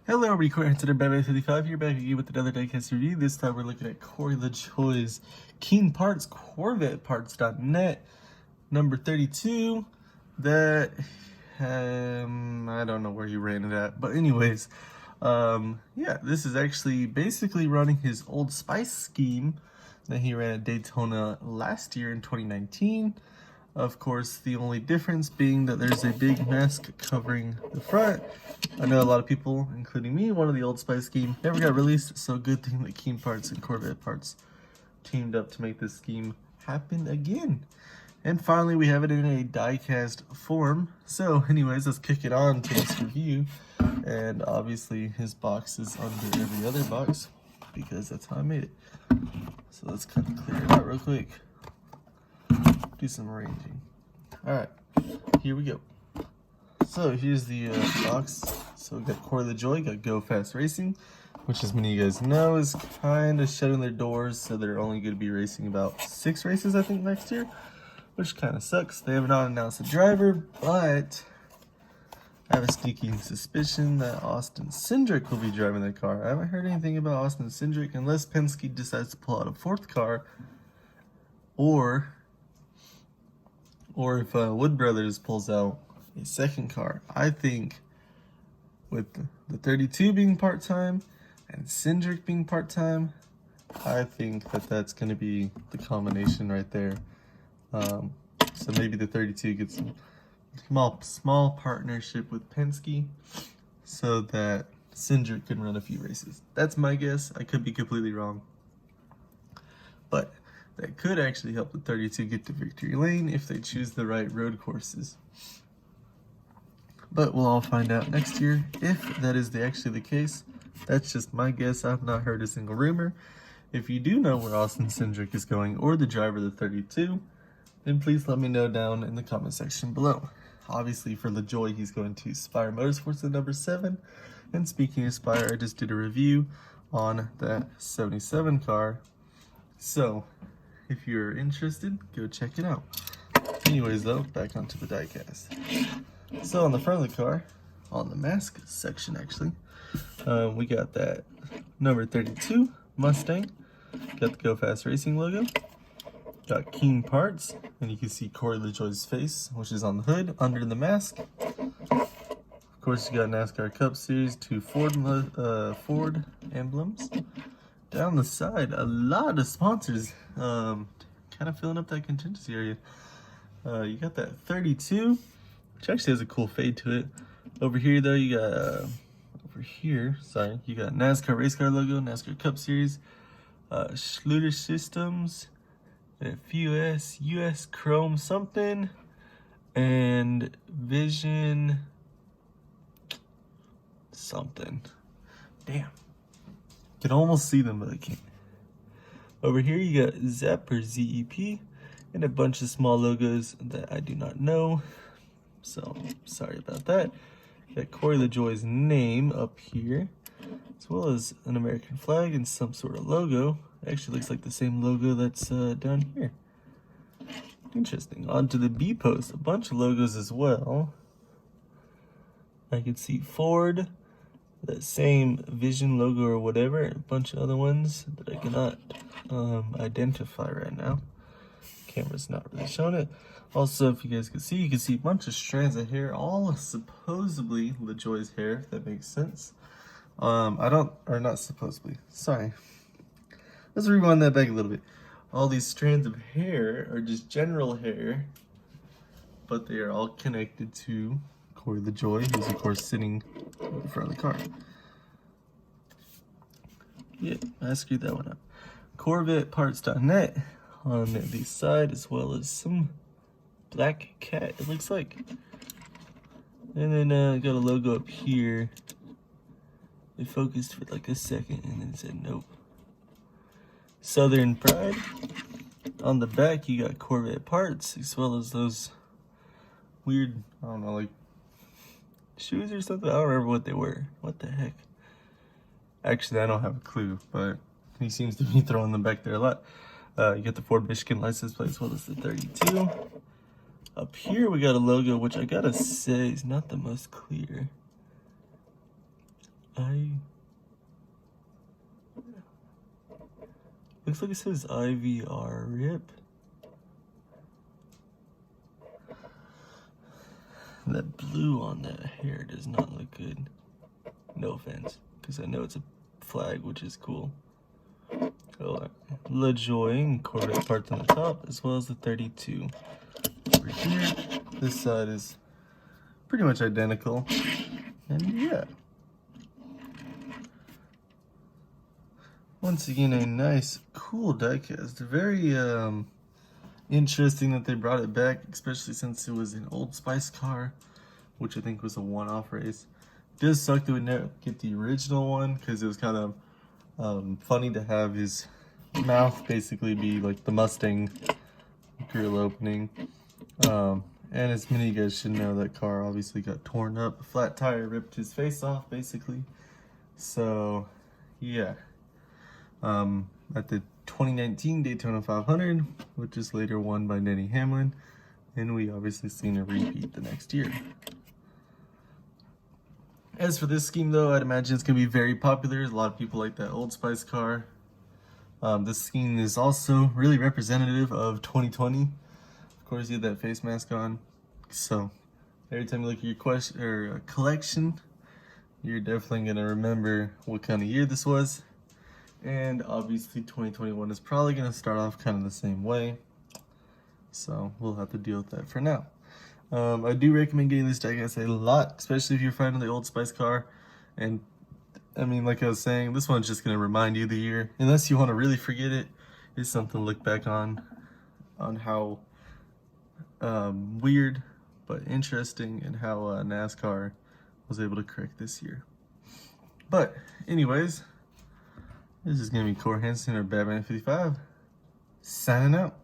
Hello, recording today, Batman55 here, back again with another Diecast review. This time we're looking at Lajoie's Keen Parts, CorvetteParts.net, number 32. That, I don't know where he ran it at, but anyways, yeah, this is actually basically running his Old Spice scheme that he ran at Daytona last year in 2019. Of course, the only difference being that there's a big mask covering the front. I know a lot of people, including me, wanted the Old Spice scheme. Never got released, so good thing that Keen Parts and Corvette Parts teamed up to make this scheme happen again. And finally, we have it in a die-cast form. So anyways, let's kick it on to this review. And obviously, his box is under every other box because that's how I made it. So let's kind of clear it out real quick. Do some arranging. Alright, here we go. So here's the box. So we got Lajoie, got Go Fast Racing, which as many of you guys know is kind of shutting their doors, so they're only going to be racing about 6 races I think next year, which kind of sucks. They have not announced a driver, but I have a sneaky suspicion that Austin Cindric will be driving the car. I haven't heard anything about Austin Cindric unless Penske decides to pull out a 4th car, or if Wood Brothers pulls out a 2nd car. I think with the 32 being part-time and Cindric being part-time, I think that that's going to be the combination right there. So maybe the 32 gets a small partnership with Penske so that Cindric can run a few races. That's my guess. I could be completely wrong. But that could actually help the 32 get to victory lane if they choose the right road courses. But we'll all find out next year if that is actually the case. That's just my guess. I've not heard a single rumor. If you do know where Austin Cindric is going or the driver of the 32, then please let me know down in the comment section below. Obviously for Lajoie, he's going to Spire Motorsports at number 7. And speaking of Spire, I just did a review on that 77 car. So if you're interested, go check it out. Anyways though, back onto the diecast. So on the front of the car, on the mask section actually, we got that number 32 Mustang. Got the Go Fast Racing logo. Got Keen Parts, and you can see Lajoie's face, which is on the hood, under the mask. Of course, you got NASCAR Cup Series, 2 Ford emblems. Down the side, a lot of sponsors, kind of filling up that contingency area. You got that 32, which actually has a cool fade to it. Over here, though, you got, you got NASCAR Race Car logo, NASCAR Cup Series, Schluter Systems, FUS, US Chrome something, and Vision something. Damn. Can almost see them, but I can't. Over here, you got ZEP or ZEP, and a bunch of small logos that I do not know. So, sorry about that. Got Lajoie's name up here, as well as an American flag and some sort of logo. Actually looks like the same logo that's down here. Interesting. On to the B post, a bunch of logos as well. I can see Ford, that same Vision logo or whatever, and a bunch of other ones that I cannot identify right now. Camera's not really showing it. Also, if you guys can see a bunch of strands of hair, all supposedly Lajoie's hair, if that makes sense. Not supposedly, sorry. Let's rewind that back a little bit. All these strands of hair are just general hair, but they are all connected to Lajoie, who's of course sitting in the front of the car. Yeah, I screwed that one up. CorvetteParts.net on the side, as well as some black cat, it looks like. And then got a logo up here. It focused for like a second and then said nope. Southern Pride. On the back, you got Corvette parts, as well as those weird, I don't know, like shoes or something. I don't remember what they were. What the heck? Actually, I don't have a clue, but he seems to be throwing them back there a lot. You got the Ford Michigan license plate, as well as the 32. Up here, we got a logo, which I gotta say is not the most clear. Looks like it says IVR RIP. That blue on that hair does not look good. No offense, because I know it's a flag, which is cool. Oh, Lajoie and Corvette parts on the top, as well as the 32 over here. This side is pretty much identical. And yeah. Once again, a nice, cool diecast. Very interesting that they brought it back, especially since it was an Old Spice car, which I think was a one-off race. It does suck that we never get the original one, because it was kind of funny to have his mouth basically be like the Mustang grill opening. And as many of you guys should know, that car obviously got torn up. A flat tire ripped his face off, basically. So, yeah. At the 2019 Daytona 500, which is later won by Denny Hamlin, and we obviously seen a repeat the next year. As for this scheme though, I'd imagine it's going to be very popular. A lot of people like that Old Spice car. This scheme is also really representative of 2020. Of course, you have that face mask on, so every time you look at your collection, you're definitely going to remember what kind of year this was. And obviously 2021 is probably going to start off kind of the same way. So we'll have to deal with that for now. I do recommend getting this diecast a lot, especially if you're finding the Old Spice car. And I mean, like I was saying, this one's just going to remind you of the year. Unless you want to really forget it, it's something to look back on how weird but interesting and how NASCAR was able to correct this year. But anyways, this is going to be Corey Hansen or Batman 55, signing out.